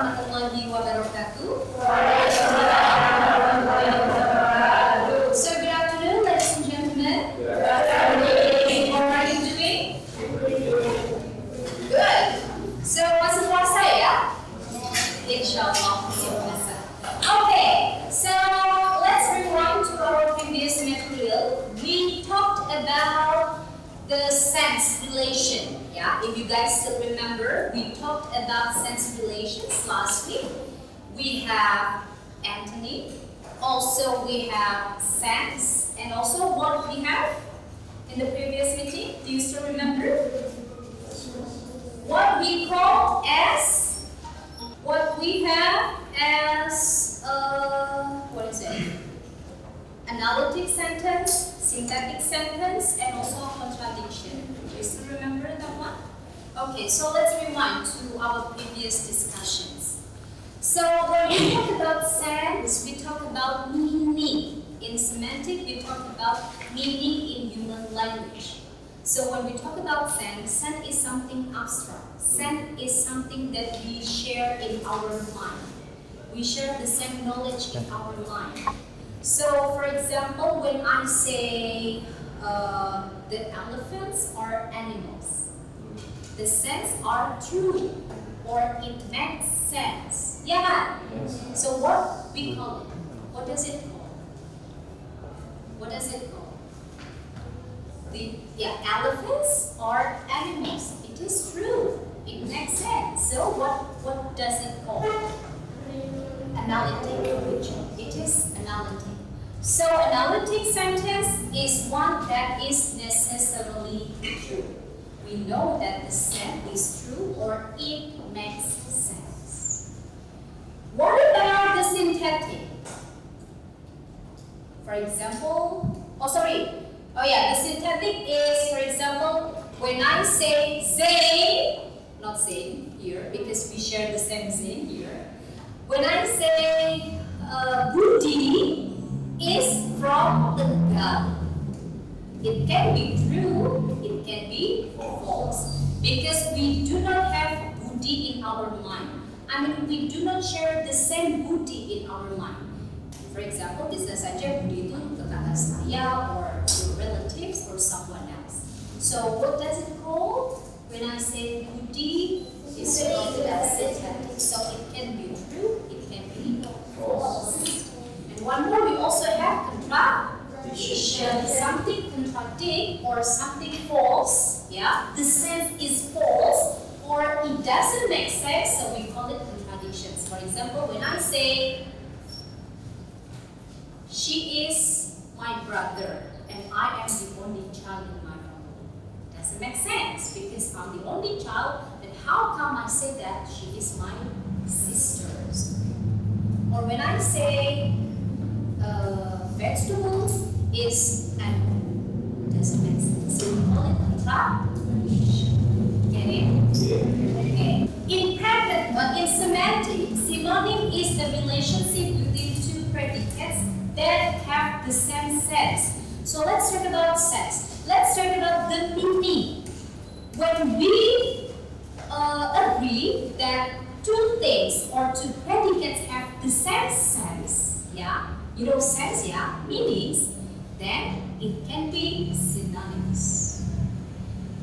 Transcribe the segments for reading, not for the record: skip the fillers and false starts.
warahmatullahi wabarakatuh. So good afternoon, ladies and gentlemen. How are you doing? Good. So masih puasa ya? Insyaallah masih puasa. Okay, so let's rewind to our previous material. We talked about the sense relation. Yeah, if you guys still remember, we talked about sense relations last week. We have Antonym, also we have sense, and also what we have in the previous meeting. Do you still remember? What we call as, what we have as, what is it? Analytic sentence, syntactic sentence, and also contradiction. Do you still remember that one? Okay, so let's rewind to our previous discussions. So when we talk about sense, we talk about meaning. In semantic, we talk about meaning in human language. So when we talk about sense, sense is something abstract. Sense is something that we share in our mind. We share the same knowledge in our mind. So for example, when I say the elephants are animals, the sense are true or it makes sense. Yeah. So what we call it? What does it call? What does it call? Elephants are animals. It is true. It makes sense. So what does it call? Analytic. It is analytic. So analytic sentence is one that is necessarily true. We know that the sentence is true or it makes sense. What about the syntactic? For example, the syntactic is, for example, when I say Zain, not Zain here because we share the same Zain here. When I say Budi is from the God, it can be true, it can be false, because we do not have Budi in our mind. I mean, we do not share the same Budi in our mind. For example, bisa saja Budi itu tetangga saya or your relatives or someone else. So what does it call? When I say Budi is from the syntactic, so it can be true, it can be false. And one more, we also have contradiction. Something contradict or something false. Yeah, the sense is false or it doesn't make sense, so we call it contradictions. For example, when I say she is my brother and I am the only child in my family, doesn't make sense because I'm the only child. And how come I say that she is my sisters? Or when I say vegetables is animal, doesn't make sense. So we call it contradiction. Get it? Okay. In semantic, synonym is the relationship between two predicates that have the same sense. So let's talk about sense. Let's talk about the meaning. When we agree that two things or two predicates have the same sense, sense, meanings, then it can be synonymous.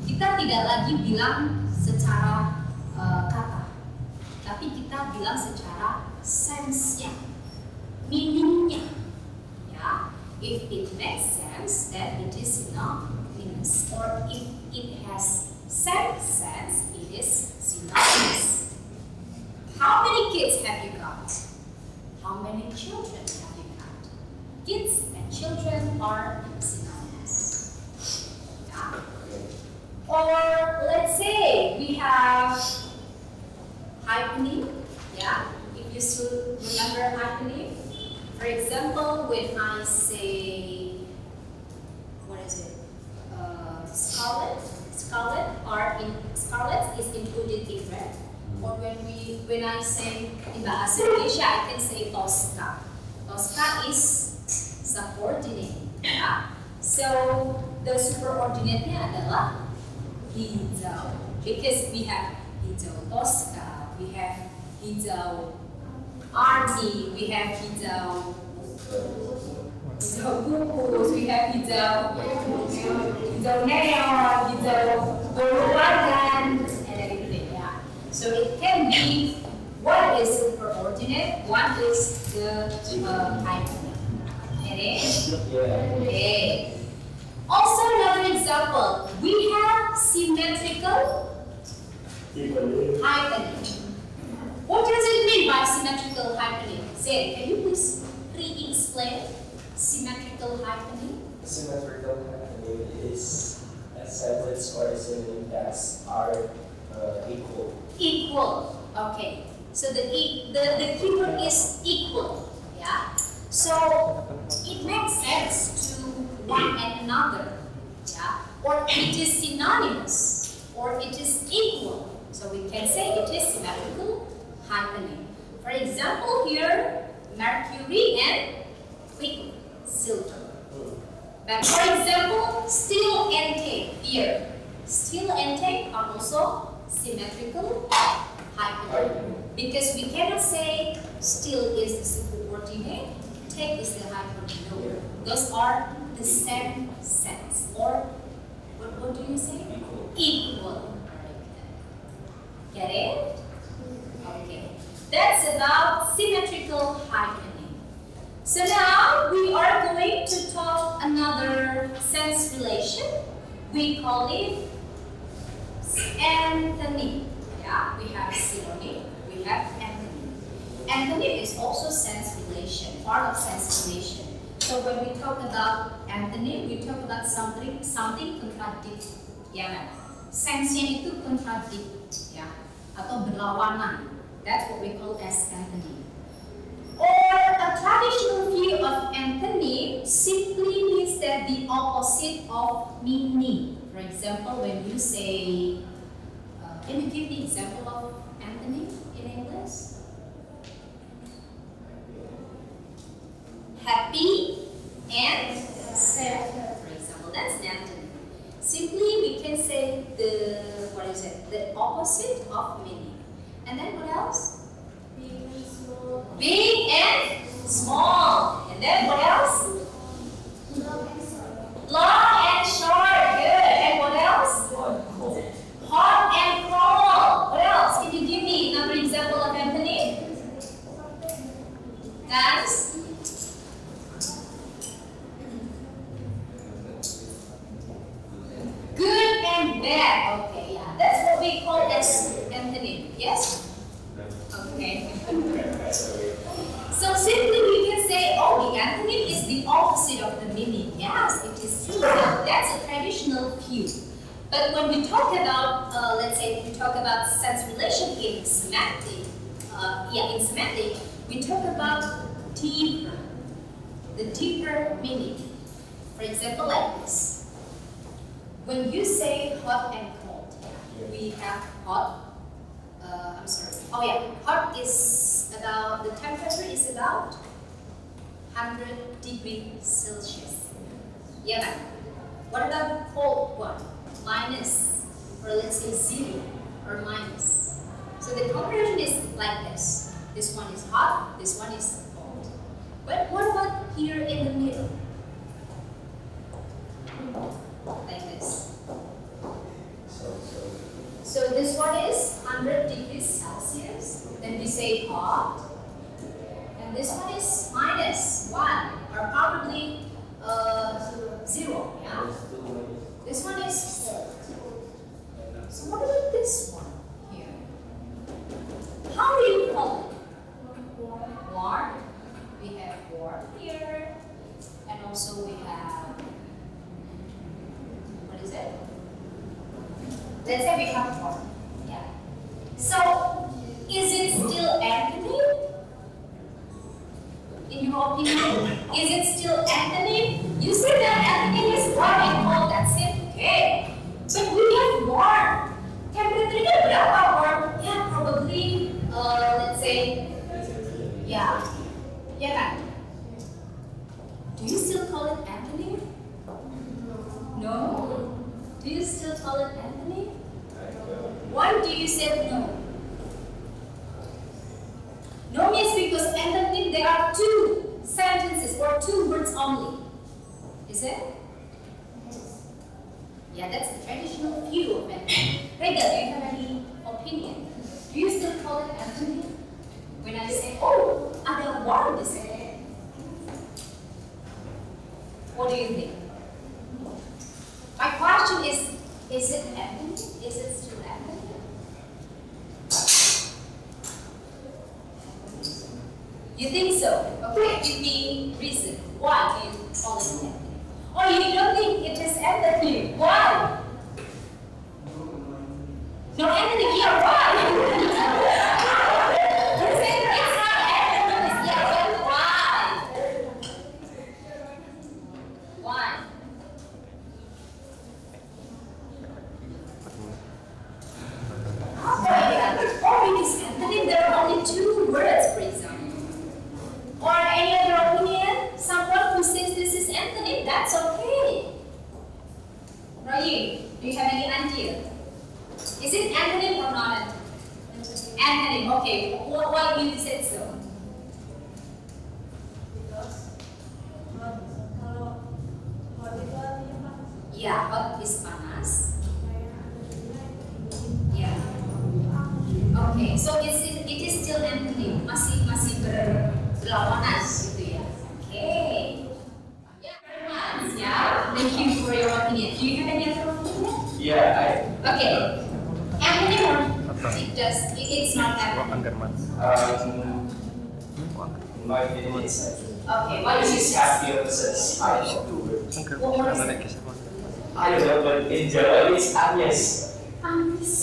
Kita tidak lagi bilang secara kata, tapi kita bilang secara sense-nya, meaning-nya. If it makes sense, then it is synonymous. Or if it has same sense, it is synonymous. How many kids have you got? How many children have you got? Kids and children are synonymous. Or let's say we have hyphening. If you still remember hyphening. For example, when I say, scarlet is included in red. Or when I say in bahasa Indonesia, I can say Tosca. Tosca is subordinate. So the superordinate-nya adalah hijau. Because we have hijau Tosca, we have hijau. Army, we have hijau. Hijau kukus, we have hijau. Hijau neon, hijau berwarna, and everything. Yeah. So it can be one is superordinate, one is the hyphen. Get it? Okay. Also another example, we have symmetrical hyphening. What does it mean by symmetrical hyphening? Zaid, can you please re-explain symmetrical hyphening? Symmetrical hyphening is a sentence or a synonym that are equal. Equal. Okay. So the keyword is equal. Yeah. So it makes sense to one and another. Yeah. Or it is synonymous. Or it is equal. So we can say it is symmetrical hyphening. For example, here mercury and quicksilver. But for example, steel and tape here. Steel and tape are also symmetrical hyphening. Because we cannot say steel is the subordinate, tape is the hyphening. No. Those are the same sense. Or what do you say? Equal. Get it? Okay. That's about symmetrical hyphening. So now we are going to talk another sense relation. We call it antonym. Yeah, we have synonym, we have antonym. Antonym is also sense relation, part of sense relation. So when we talk about antonym, we talk about something contradict. Ya, sense-nya itu contradict, ya, atau berlawanan. That's what we call as antonym. Or a traditional view of antonym simply means that the opposite of meaning. For example, when you say, can you give the example of antonym in English? Happy and sad, for example, that's an antonym. Simply, we can say the opposite of meaning. And then what else? Big and small. Big and small. And then what else? Long and short. Long and short. Good. And what else? Hot and cold. What else? Can you give me another example of antonym? That's good and bad. Okay, yeah. That's what we call as antonym. Yes? Okay. So simply we can say, oh, the antonym is the opposite of the meaning. Yes, it is true. That's a traditional view. But when we talk about, let's say, we talk about sense relation in semantic, we talk about deeper, the deeper meaning. For example, like this. When you say hot and cold, we have hot. Hot is about, the temperature is about 100 degrees Celsius. Yeah, man. What about the cold one? Minus, or let's say 0 or minus. So the comparison is like this. This one is hot, this one is cold. But what about here in the middle? Like this. So this one is 100 degrees Celsius. Then we say hot. And this one is minus 1 or probably 0. Yeah? This one is cold. So what about this one here? How do you call it? Warm. We have warm here. And also we have, what is it? Let's say we have warm. Yeah. So is it still antonym? In your opinion, is it still antonym? You said that antonym is warm and cold, that's it, okay. But we have warm. Temperature berapa warm? Yeah, probably, let's say, yeah. Yeah, kan? Do you still call it antonym? No. Do you still call it antonym? Why do you say no? or two words only? Is it? Yeah, that's the traditional view of it. Rega, do you have any opinion? Do you still call it antony? When I say, oh, ada word di sini. What do you think? My question is it antony? Is it still antony? You think so? Okay, give me reason. Why do you call it antony? Or you don't think it is antony? Why? No antony, yeah, why? You say it's not antony, yeah, but why? Why? Oh, because antony, there are only two words, for example. Or any other opinion? Someone who says this is antony, that's okay. Rayu, do you have any idea? Is it antonym or not antonym? Antonym, okay. Why do you say so? Because kalau hot itu artinya panas. Yeah, hot is panas. Yeah. Okay, so it is still antonym. Masih berlawanan gitu ya. Okay. Yeah, very much. Yeah. Thank you for your opinion. Do you have any other opinion? Yeah, Okay. Antonym or it's not antonym. my opinion is Okay, what do you this say? has the emphasis on two words. What is it? I don't know, but in Jawa it's anyes.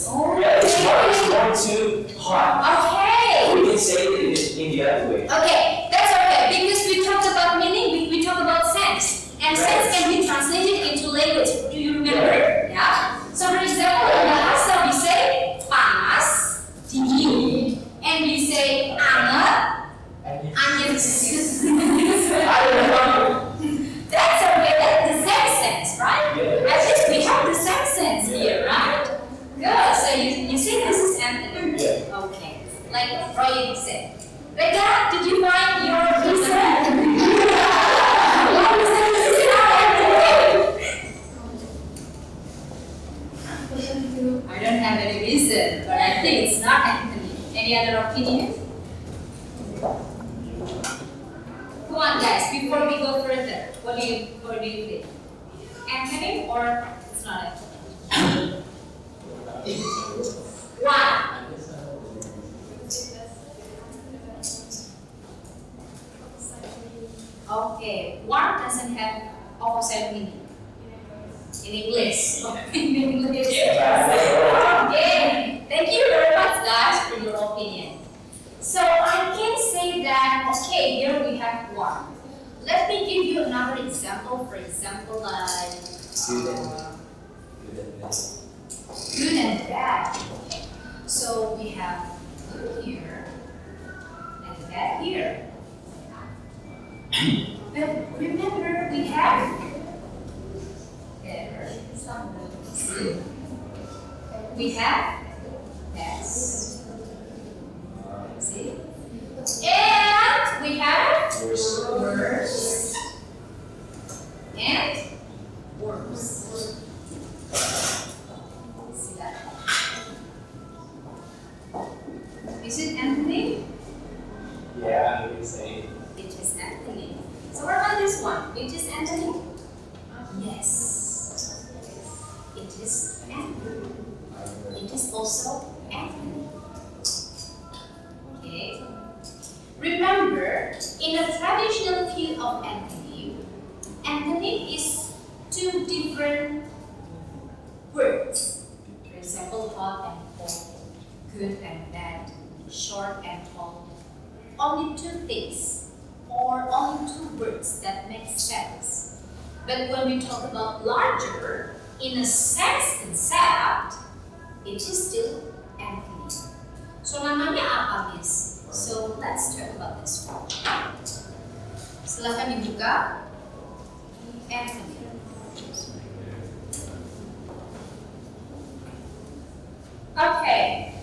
Oh, Yeah, it's more too hot. okay. We can say it in the other way. Okay, that's okay. Because we talked about meaning, we talked about sense. And sense can be translated into language. Do you remember? Yeah. So for example, in bahasa we say panas, dingin, and we say anget, angin. I don't know. That's okay. That's the same sense, right? Yeah. At least we have the same sense here, right? Good. So you see this is antony. Yeah. Okay. Like Roy said. Rega, did you find your reason? I don't have any reason, but I think it's not antony. Any other opinion? Come on, guys. Before we go further, what do you think? Antony or it's not antony? Why? Okay, one doesn't have opposite meaning. In English. In English. Okay. Thank you very much, guys, for your opinion. So I can say that, okay, here we have one. Let me give you another example. For example, like good and bad. Okay. So we have good here and bad here. But remember, we have better, we have best. See? And we have worse and worse. See that? Is it antony? Yeah, I would say. It is antony. So what about this one? It is antony? Yes. It is antony. It is also antony. Okay. Remember, in a traditional view of antony, antony is two different words. For example, hot and cold, good and bad, short and tall. Only two things, or only two words that make sense. But when we talk about larger, in a sense concept, it is still antony. So namanya apa, Miss? So let's talk about this one. Silakan dibuka. Antony. Okay.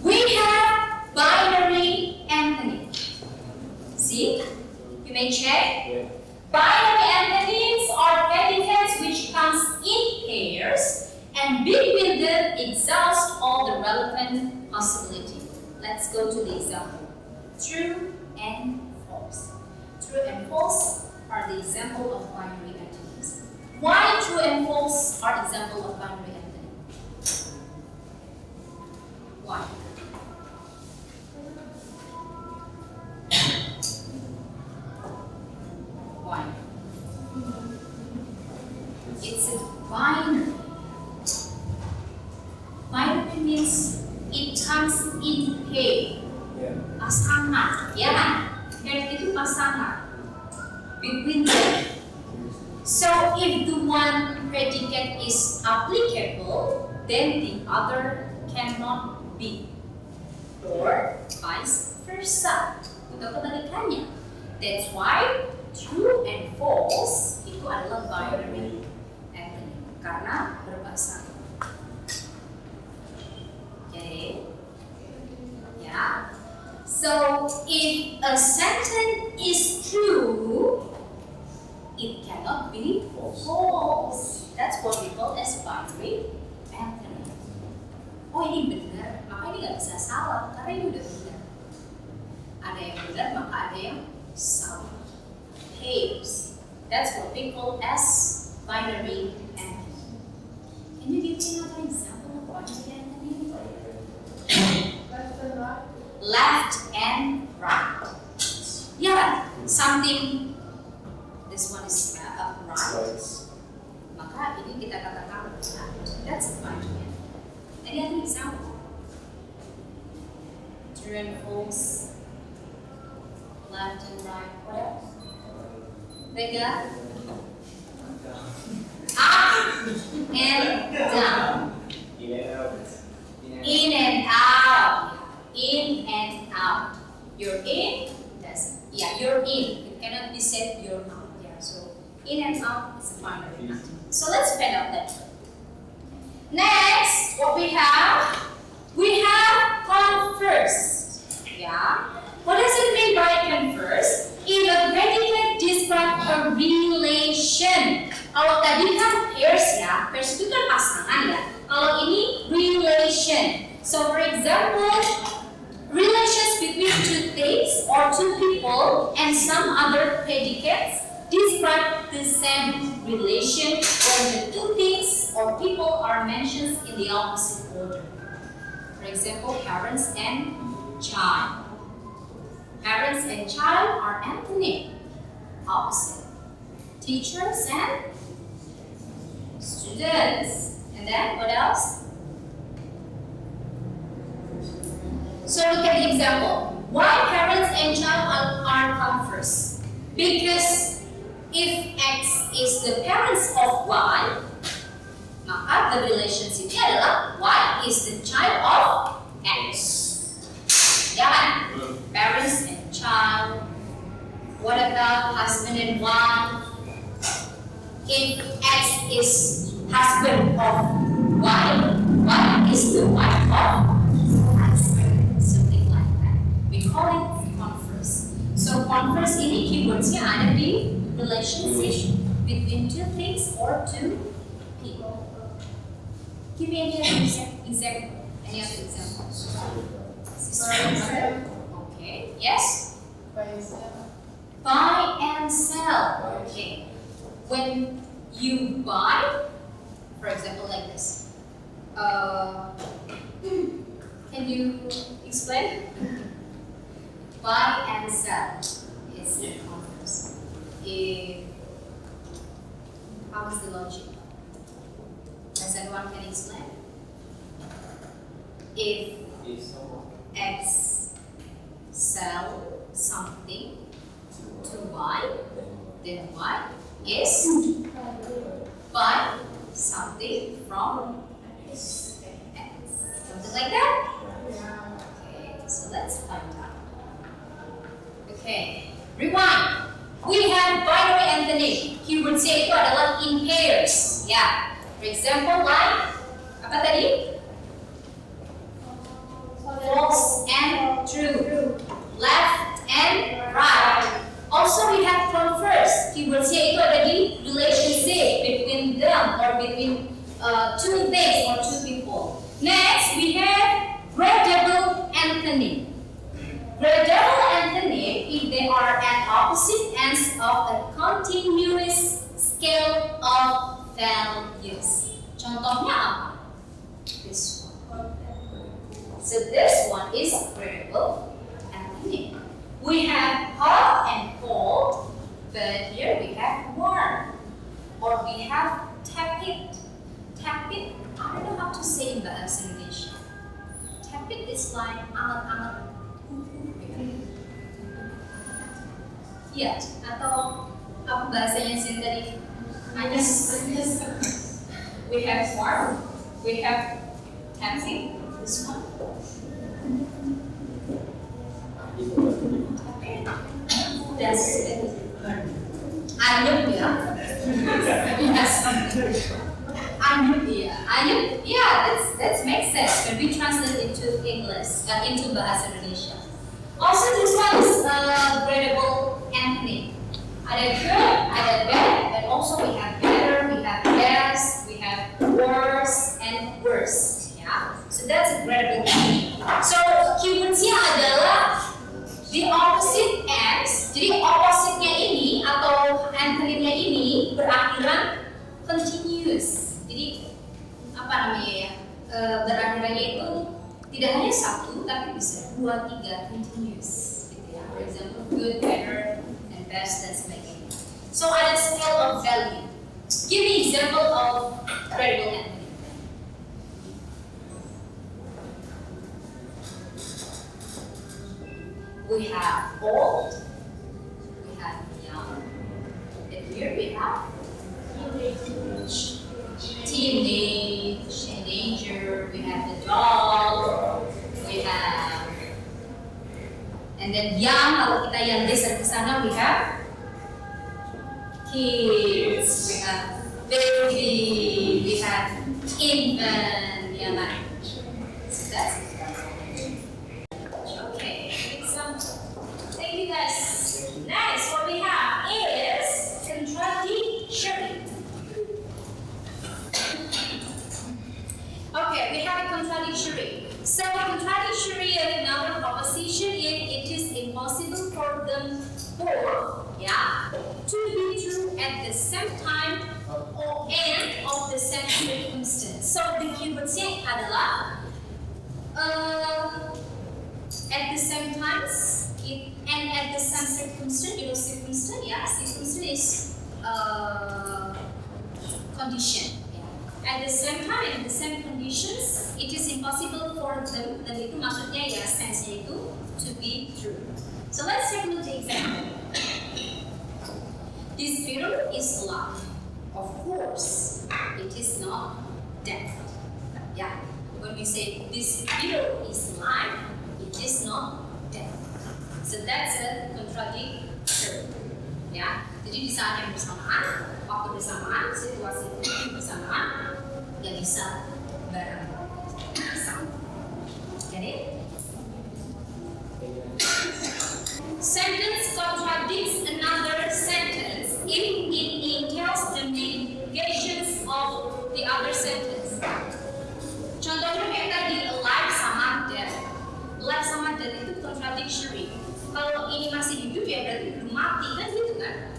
We have binary antony. See? relevant possibility. Let's go to the example. True and false. True and false are the example of binary antonyms. Why true and false are example of binary antonyms? Why? Why? It's a binary. Binary means it comes in pair. Yeah. Pasangan, ya kan? Pair itu pasangan between them. So if the one predicate is applicable, then the other cannot be, or vice versa. Untuk kebalikannya. That's why true and false itu adalah binary antonym karena berpasangan. Okay. Yeah. So if a sentence is true, it cannot be false. That's what we call as binary antonym. Oh ini benar, maka ini nggak bisa salah karena ini udah benar. Ada yang benar maka ada yang salah. Pairs. That's what we call as binary antonym. Can you give me another example of binary antonym? Left and right. Yeah, something. This one is right. Maka ini kita katakan right. That's a binary. Any other example? True and false. Left and right. What else? Vega. Up and down. In and out. In and out. In and out. You're in. You're in. It cannot be said you're out. Yeah. So in and out is a binary. So let's find out that. Next, what we have converse. Yeah. What does it mean by converse? If a predicate describe a relation. Kalau tadi kan pairs ya, pairs itu kan pasangan ya. Kalau ini relation. So for example, relations between two things or two people and some other predicates describe the same relation when the two things or people are mentioned in the opposite order. For example, parents and child. Parents and child are antonym, opposite. Teachers and students. And then what else? So look at the example. Why parents and child are converse? Because if X is the parents of Y, maka the relationship-nya adalah Y is the child of X. Ya kan? Parents and child. What about husband and wife? If X is husband of Y, Y is the wife of husband. Something like that. We call it converse. So converse ini keywords-nya ada di relationship between two things or two people. Give me any other example. Any other example? Okay. Yes. Buy and sell. Okay. When you buy, for example, like this. Can you explain? Buy and sell is converse. How is the logic? Does anyone can explain? If X sell something to Y, then Y is buy something from X. Something like that? Okay, so let's find out. Okay, rewind. We have binary antonym. Keyword-nya itu adalah in pairs. Ya, for example like apa tadi? False and true. Left and right. Also we have converse. Keyword-nya itu ada di relationship between them or between two things or two people. Next we have So this one is gradable antonym. We have hot and cold, but here we have warm. Or we have tepid. Tepid, I don't know how to say in bahasa Indonesia. Tepid is like anget-anget. Iya, atau apa bahasanya sih tadi? We have warm, we have tepid, this one. That's it. Anyep ya. Anyep, yeah, that makes sense when we translate into English, into bahasa Indonesia. Also, this one is gradable antonym. Ada good, ada bad, but also we have better, we have best, we have worse and worst. Yeah, so that's a gradable antonym. So keywordsnya adalah the opposite ends. Jadi opposite-nya ini atau antonymnya ini berakhiran continuous. Jadi apa namanya ya? Berakhirannya itu tidak hanya satu, tapi bisa 2, 3 continuous. Gitu ya. For example, good, better, and best, dan sebagainya. So ada scale of value. Give me example of gradable antonym. We have old, we have young, and here we have teenage, teenager, we have the dog, we have, and then young, kalau kita yang geser ke sana, we have kids, we have baby, we have infant, ya kan? So that's it. Thank you guys. Next, what we have is contradictory. Okay, we have a contradictory. So contradictory of another proposition if it is impossible for them both, to be true at the same time or and of the same circumstance. So the keywordsnya adalah at the same times. And at the same circumstance, circumstance is condition. Yeah. At the same time, in the same conditions, it is impossible for them. Dan itu maksudnya ya sense-nya itu to be true. So let's take a look at the example. This beetle is alive. Of course, it is not dead. Yeah. When we say this beetle is alive, it is not dead. So that's a contradiction. Ya, jadi di saat yang bersamaan, waktu bersamaan, situasi bersamaan, ya bisa bareng sama. Jadi, sentence contradicts another sentence if it entails the negations of the other sentence. Contohnya kayak tadi, alive sama dead. Alive sama dead itu contradictory. Kalau ini masih hidup ya berarti belum mati kan gitu kan?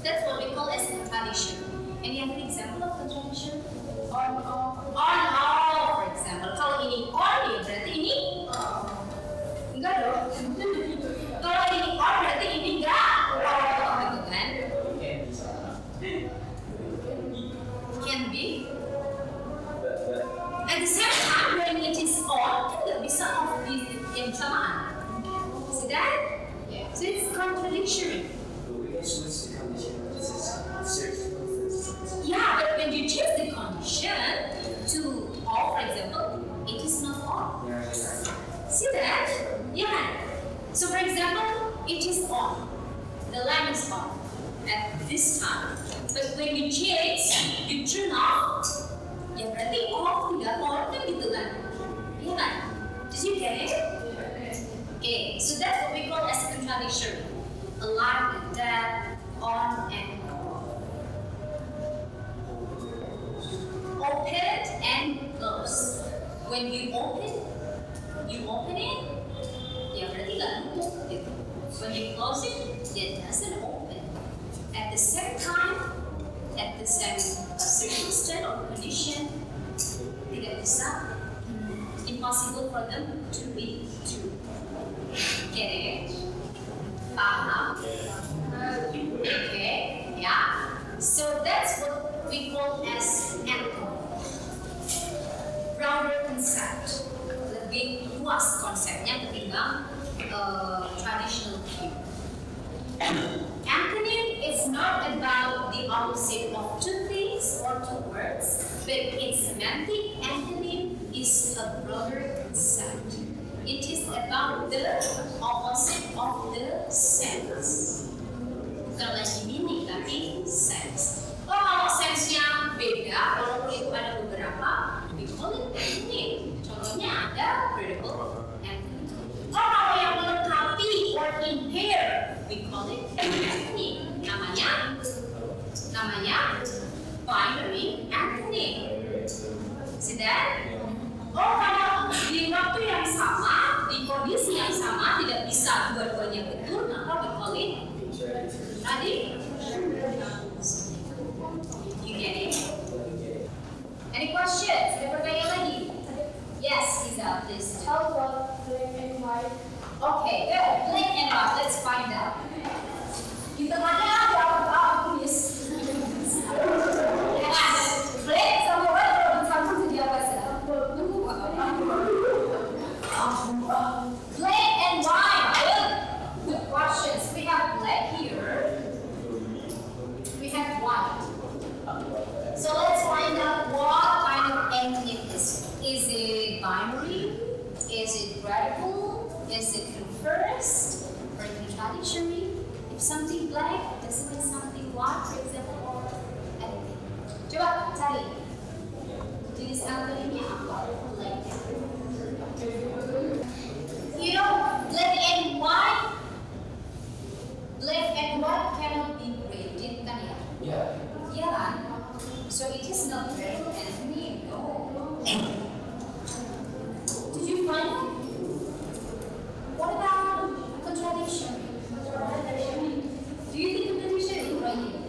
That's what we call as contradiction. Any other example of contradiction? On for example. Kalau ini on ya berarti ini enggak dong. Kalau ini on berarti ini enggak gitu kan? Can be. At the same time when it is on kan nggak bisa off di yang bersamaan. See that? Yeah. So it's contradictory. Yeah, but when you change the condition to off, for example, it is not on. See that? Yeah. So for example, it is on. The lamp is on at this time. But when you change, you turn off. Ya berarti off tidak on kan gitu kan? Iya kan? Did you get it? Okay, so that's what we call as contradiction. Alive and dead, on and off. Open and close. When you open it, ya berarti nggak nutup gitu. When you close it, it doesn't open. At the same time, at the same circumstance or condition, tidak bisa. impossible for them to be true. Get it? Okay, yeah. So that's what we call as antonym. Broader concept, lebih luas konsepnya ketimbang traditional cue. Antonym is not about the opposite of two things or two words, but its semantic antonym is a broader concept. It is about the opposite of the sense. Bukan lagi meaning, tapi sense. Oh, kalau sense-nya beda, walaupun itu ada beberapa, we call it antonym. Contohnya ada predicable antonym. Oh, kalau yang melengkapi or impair, we call it antonym. Namanya binary antonym. See that? Oh, kalau di waktu yang sama, di kondisi yang sama, tidak bisa dua-duanya betul, maka we call it tadi. You get it? Any questions? Ada pertanyaan lagi? Yes, Iza, please. How about black and white? Okay, good. Black and white. Let's find out. Di tengahnya ada apa tulis? Yes, black sama white sama jadi apa sih? Black and white. Good questions. We have black here. We have white. So let's find out what kind of antonym is. Is it binary? Is it radical? Is it confirst or contradictory? If something black, does it mean something white, for example, or anything? Coba cari. Jenis antonymnya apa? Black. You know, black and white cannot be graded, kan ya? Yeah. Iya kan? So it is not radical antonym, no. Did you find it? What about contradiction? Do you think contradiction is right here?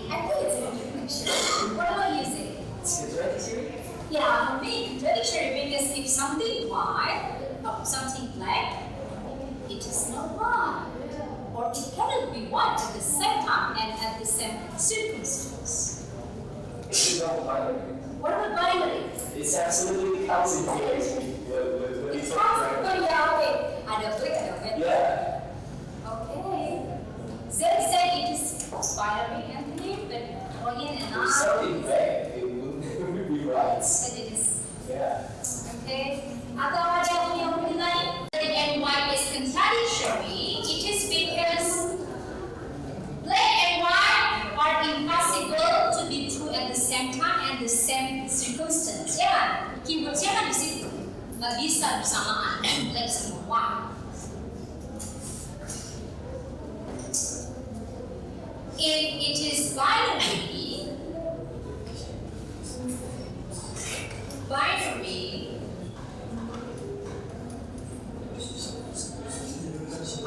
I think it's a contradiction. What about you say? It's contradictory. Yeah, for me, contradictory because if something white or something black, it is not white. Or it cannot be white at the same time and at the same circumstance. It's not binary. What about binary? It's absolutely counts in here. What It's is that? possible, yeah, okay. Ada black, ada white. Yeah. Okay. Zed said it is binary antonym, but Royan and If something I bad, it would be right. said it is. Yeah. Okay. Atau ada yang menilai black and white is contradictory. It is because black and white are impossible to be true at the same time and the same circumstance. Ya kan? Keywordnya kan di situ. Nggak bisa bersamaan black sama white. If it is binary,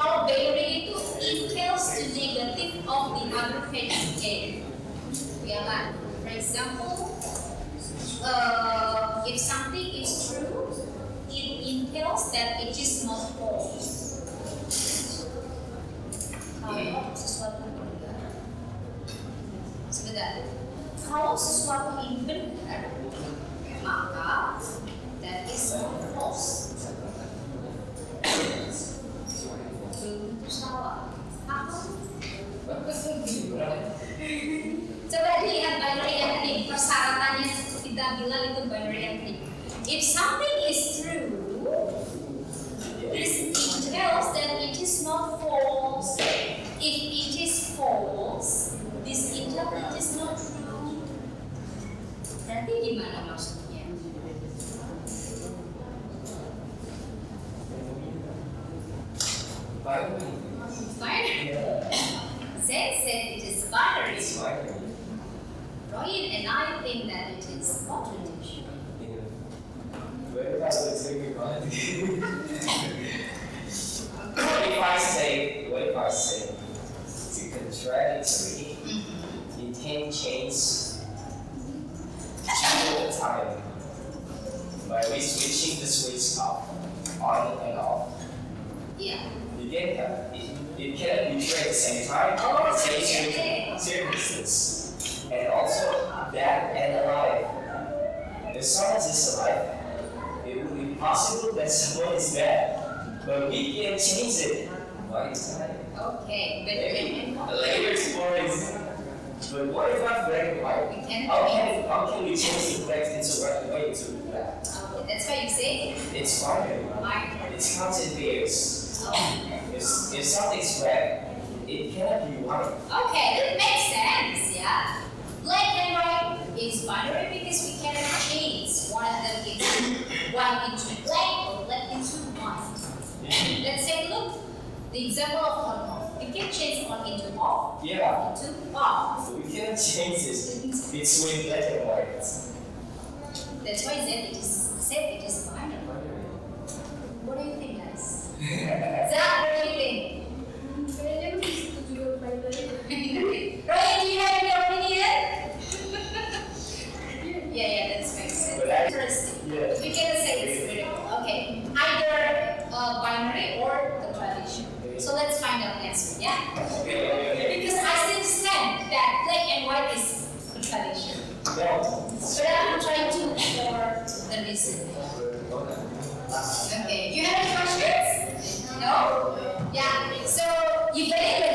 kalau binary itu entails the negative of the other predicate. Ya kan? For example, if something is true, it entails that it is not false. Kalau sesuatu benar, sebentar. Kalau sesuatu ini benar, maka that is not false. Belum tentu salah. Apa? Coba dilihat binary antonym. Persyaratannya kita bilang itu binary antonym. If something is true, this entails that it is not false. If it is false, this entails that it is not true. Berarti gimana maksudnya? Binary. Binary. Yeah. Zed said it is binary. It's binary. Ryan and I think that it is contradiction. Yeah. What if I was thinking about it? What if I say it's contradictory? It can change all the time. By which switching the switch off, on and off. Yeah. It cannot be true at the same time. Oh, at the same okay. circumstances. And also dead and alive. If someone is alive, it would be possible that someone is dead. But we can change it. Why is that? Okay, Maybe but later stories. But what if I'm black and white? we can. How can we change the black into white and white to black? Okay, that's why you say It's binary. binary. It's constant pairs. Oh. If something's black, it cannot be white. Okay, that makes sense, yeah. Black and white is binary because we cannot change one of them into white into black or black into white. Let's take a look. The example of on-off. We can change on into off, Yeah. into off. So we cannot change this between black and white. That's why it is binary. What do you think, guys? Zach, what do you think? Kayaknya lu disitu juga binary. Ryan, do you have any opinion? Yeah, that's makes sense. But I- Interesting. Yeah. We can say it's beautiful. Okay, either binary or the tradition. So let's find out next one, yeah? Okay. Because I still stand that black and white is a tradition. No. But I'm trying to explore the reason. Okay, you have any questions? No? Yeah, so you get it